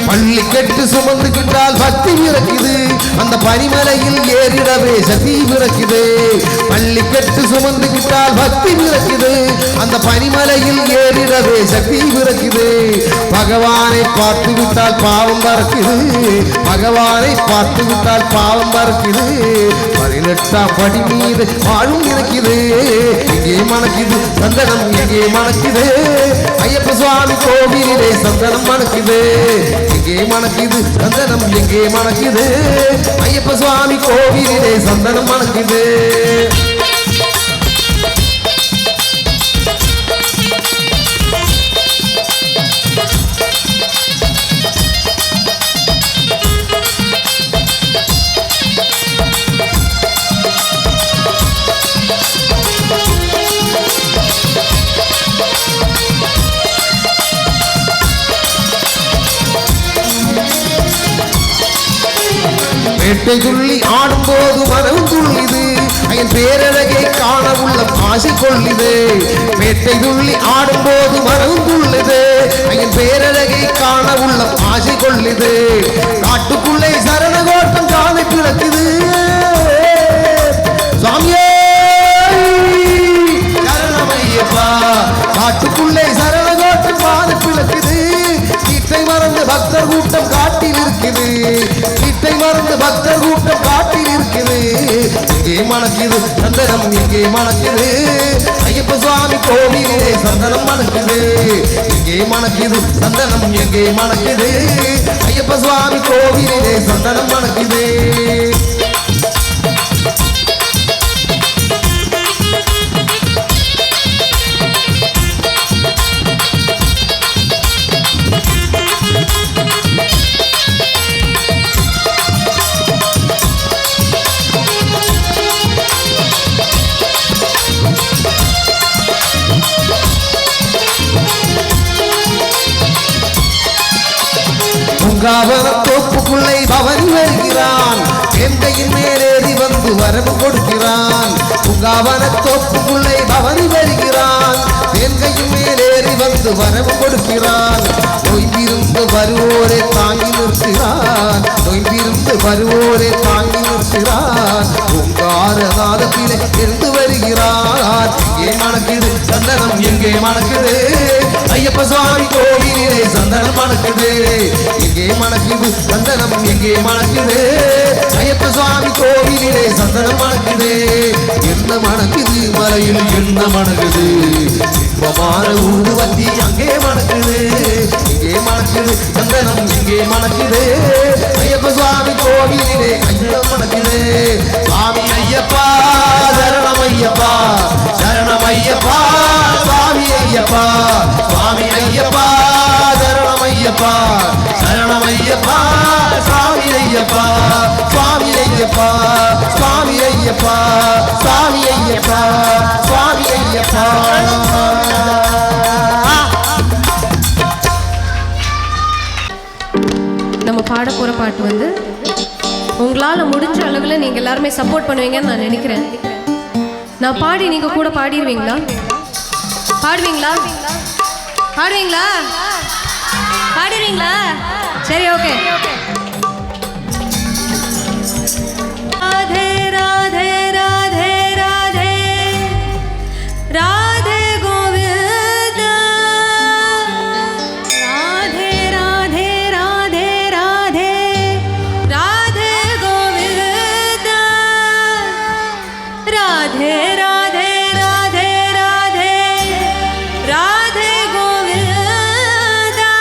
பள்ளி கெட்டு சுமந்துகிட்டால் பக்தி பிறக்குது அந்த பனிமலையில் ஏறிடவே சக்தி பிறக்குது. பள்ளி கெட்டு சுமந்துகிட்டால் பக்தி பிறக்குது அந்த பனிமலையில் ஏறிடவே சக்தி பிறக்குது. பகவானை பார்த்து விட்டால் பாவம் பறக்குது பகவானை பார்த்து விட்டால் பாவம் பறக்குது. 18ஆம் படி மீது வாழும் இருக்குது. எங்கே மணக்குது சந்தனம் எங்கே மணக்குது ஐயப்ப சுவாமி கோவிலே சந்தனம் மணக்குது. எங்கே மணக்குது சந்தனம் எங்கே மணக்குது ஐயப்ப சுவாமி கோவிலே சந்தனம் மணக்குது. வேட்டை துள்ளி ஆடும்போது மனம் துள்ளிது என் பேரழகை காண உள்ள ஆசை கொள்ளுது. வேட்டை துள்ளி ஆடும்போது மனம் துள்ளுது என் பேரழகை காண உள்ள ஆசை கொள்ளுது. காட்டுக்குள்ளே சரண கோட்டம் காண கிடக்குது. சுவாமியே சரணமையப்பா காட்டுக்குள்ளே சரண கோட்டம் காண கிடக்குது. வீட்டை மறந்து பக்தர் கூட்டம் காட்டில் இருக்குது. வீட்டை மறந்து பக்தர் கூட்டம் காட்டில் இருக்குது. எங்கே மணக்குது சந்தனம் எங்கே மணக்குது ஐயப்ப சுவாமி கோவிலே சந்தனம் மணக்குது. எங்கே மணக்குது சந்தனம் எங்கே மணக்குது ஐயப்ப சுவாமி கோவிலே சந்தனம் மணக்குது. தோப்புக்குள்ளே பவனி வருகிறான். எந்தையின் மேலேறி வந்து வரவு கொடுக்கிறான். பூங்காவன தோப்புக்குள்ளே பவனி வருகிறான் தேன்கையும் மேலேறி வந்து வரவு கொடுக்கிறான் நொய்பிருந்து வருவோரை தாங்கி நிற்கிறான் நொய்பிருந்து வருவோரை தாங்கி நிற்கிறான் பூங்கார நாதத்திலே இருந்து வருகிறான் எங்கே மணக்குது சந்தனம் எங்கே மணக்குது ஐயப்ப சுவாமி கோவிலிலே சந்தனம் மணக்குது எங்கே மணக்குது சந்தனம் எங்கே மணக்குது ஐயப்ப சுவாமி கோவிலிலே சந்தனம் மணக்குது என்ன மணக்குது மலையில் என்ன மணக்குது இன்பமான ஊதுவத்தி அங்கே மணக்குது இங்கே மணக்குது சந்தனம் இங்கே மணக்குது ஐயப்ப சுவாமி கோவிலிலே சந்தனம் மணக்குது சுவாமி ஐயப்பா சரணம் ஐயப்பா சரணம் ஐயப்பா சுவாமி ஐயப்பா சுவாமி ஐயப்பா சரணம் ஐயப்பா சரணம் ஐயப்பா சுவாமி ஐயப்பா சுவாமி ஐயப்பா சுவாமி ஐயப்பா சுவாமி ஐயப்பா சுவாமி ஐயப்பா. நம்ம பாட போகிற பாட்டு வந்து உங்களால் முடிஞ்ச அளவில் நீங்கள் எல்லாருமே சப்போர்ட் பண்ணுவீங்கன்னு நான் நினைக்கிறேன். நான் பாடி நீங்கள் கூட பாடிடுவீங்களா? பாடுவீங்களா? பாடுவீங்களா? பாடுவீங்களா? சரி, ஓகே. ராதே ராதே ராதே ராதே ராதே கோவிந்தா ராதே ராதே ராதே ராதே ராதே கோவிந்தா ராதே ராதே ராதே ராதே ராதே கோவிந்தா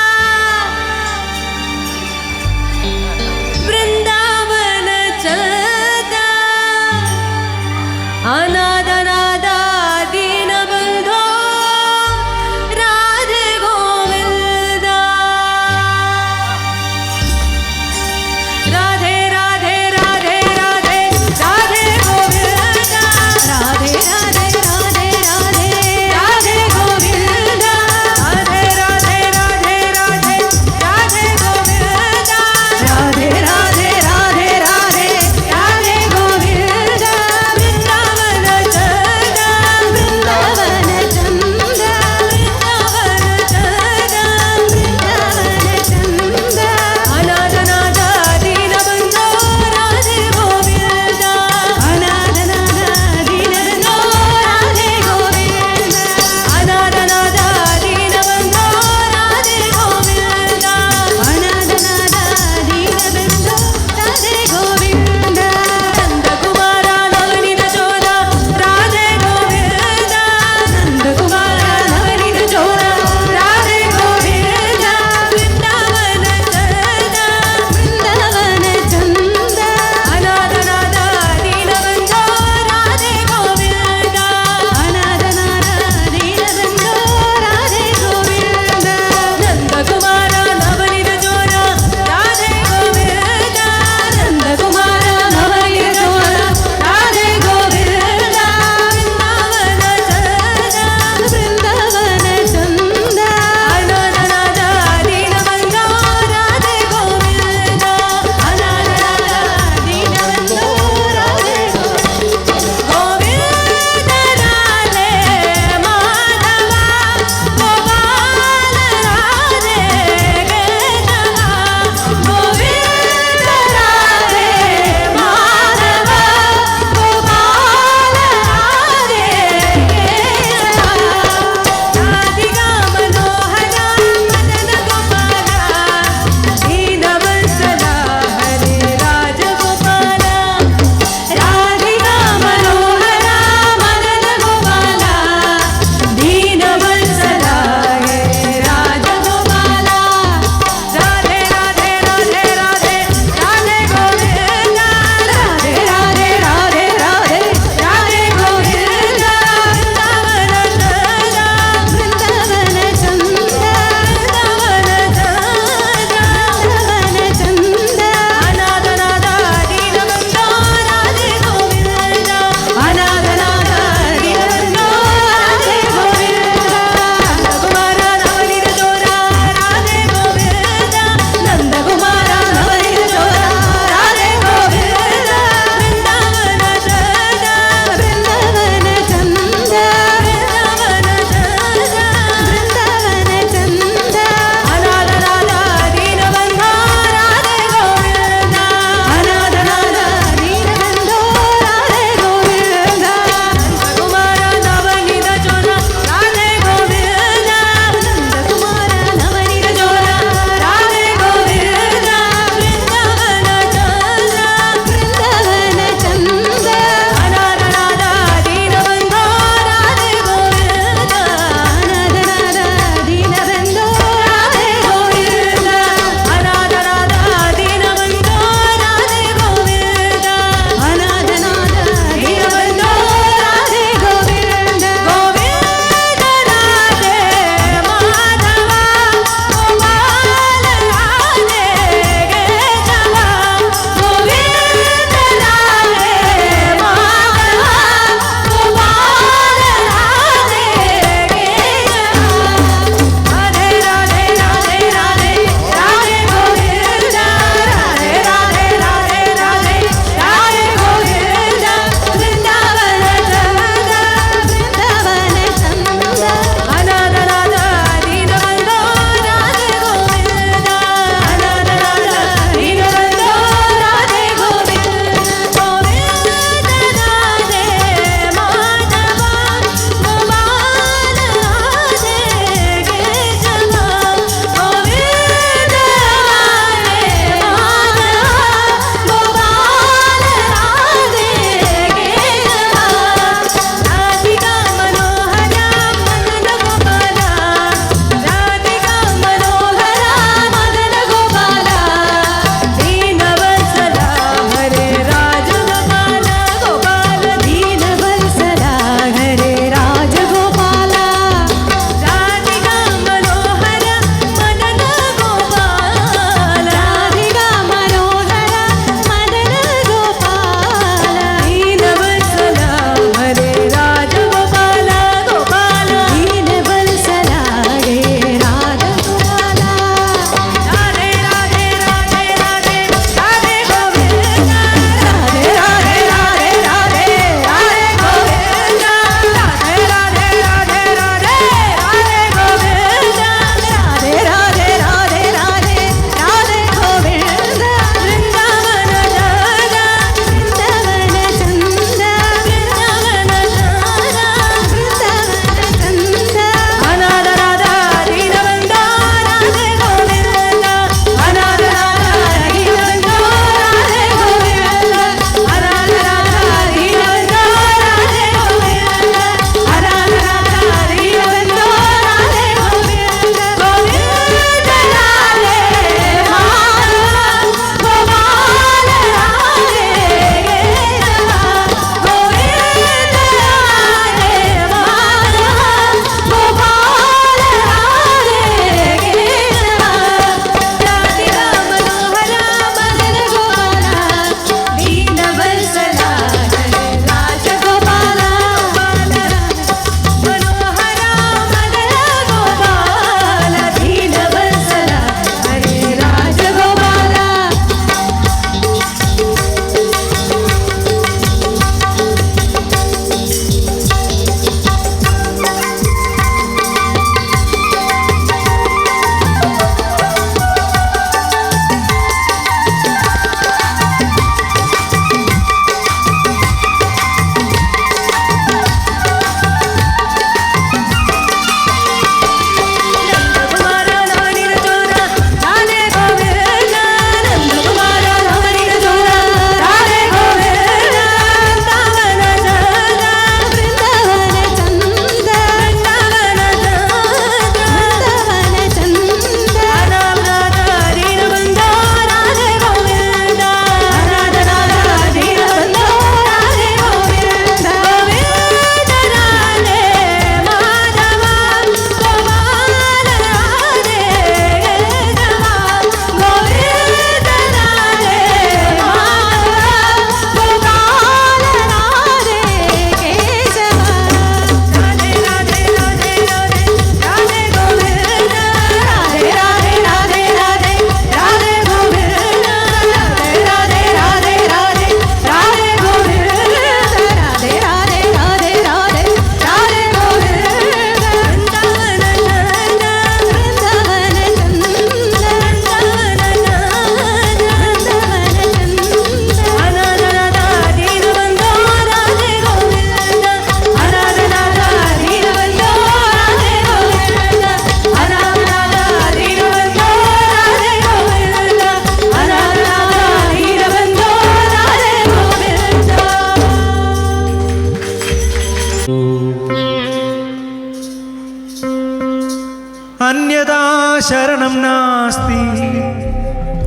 शरणं नास्ति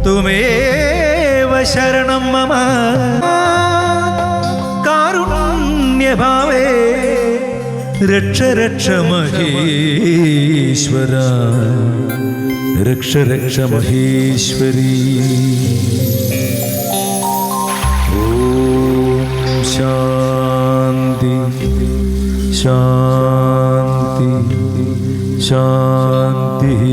त्वमेव शरणं मम कारुण्यभावे रक्ष रक्ष महेश्वरा रक्ष रक्ष महेश्वरी ॐ शान्ति शान्ति शान्तिः